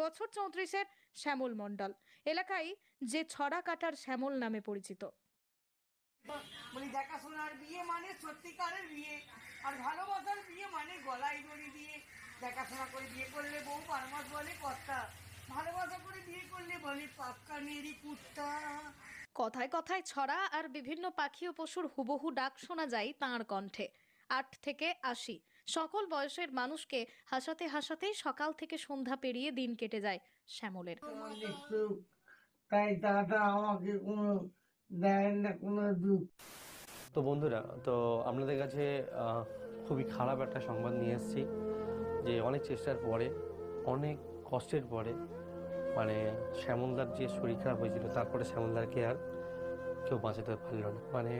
বছর 34-এর শ্যামল মণ্ডল এলাকায় যে ছড়া কাটার শ্যামল নামে পরিচিত। মানে দেখাশোনার বিয়ে মানে সত্যিকারের বিয়ে, আর ভালোবাসার বিয়ে মানে গলায় দড়ি দিয়ে দেখাশোনা করে বিয়ে করলে বউ পারমাস বলে কর্তা, ভালোবাসা করে বিয়ে করলে বলে পাক্কা নেড়ি কুত্তা। কথায় কথায় ছড়া আর বিভিন্ন পাখি ও পশুর হুবহু ডাক শোনা যায় তাঁর কণ্ঠে। 8 থেকে 80 সকল বয়সের মানুষকে হাসাতে হাসাতেই সকাল থেকে সন্ধ্যা পেরিয়ে দিন কেটে যায় শ্যামলের। তাই তারা আমাকে কোনো দেয় না, কোনো দুঃখ। তো বন্ধুরা, তো আপনাদের কাছে খুবই খারাপ একটা সংবাদ নিয়ে এসেছি যে অনেক চেষ্টার পরে, অনেক কষ্টের পরে, মানে শ্যামলদার যে শরীর খারাপ হয়েছিল তারপরে শ্যামলদারকে আর কেউ বাঁচাতে পারলো না। মানে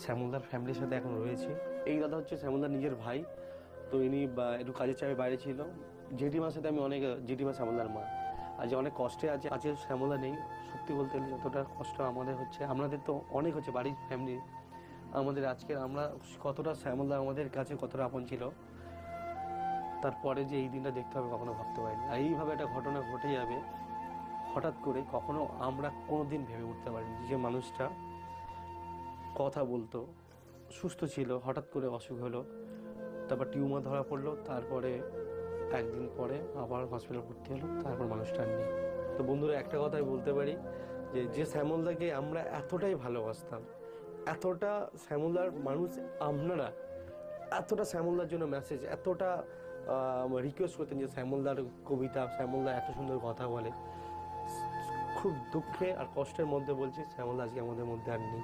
শ্যামলদার ফ্যামিলির সাথে এখন রয়েছে। এই দাদা হচ্ছে শ্যামলদার নিজের ভাই। তো ইনি একটু কাজের চাপে বাইরে ছিল। জেঠিমার সাথে আমি অনেক, জেঠিমা শ্যামলদার মা, আজ অনেক কষ্টে আছে। আজকে শ্যামলদা নেই। সত্যি বলতে গেলে যতটা কষ্ট আমাদের হচ্ছে, আপনাদের তো অনেক হচ্ছে বাড়ির ফ্যামিলি, আমাদের আজকের আমরা কতটা শ্যামলদা আমাদের কাছে কতটা আপন ছিল, তারপরে যে এই দিনটা দেখতে হবে কখনো ভাবতে পারিনি। আর এইভাবে একটা ঘটনা ঘটে যাবে হঠাৎ করে, কখনো আমরা কোনোদিন ভেবে উঠতে পারিনি। যে মানুষটা কথা বলতো, সুস্থ ছিল, হঠাৎ করে অসুখ হলো, তারপর টিউমার ধরা পড়লো, তারপরে একদিন পরে আবার হসপিটাল ভর্তি হলো, তারপর মানুষটা নেই। তো বন্ধুরা, একটা কথাই বলতে পারি যে যে শ্যামলদাকে আমরা এতটাই ভালোবাসতাম, এতটা শ্যামলদার মানুষ আপনারা এতটা শ্যামলদার জন্য মেসেজ, এতটা রিকোয়েস্ট করতেন যে শ্যামলদার কবিতা, শ্যামলদা এত সুন্দর কথা বলে। খুব দুঃখে আর কষ্টের মধ্যে বলছি শ্যামলদা আজকে আমাদের মধ্যে আর নেই।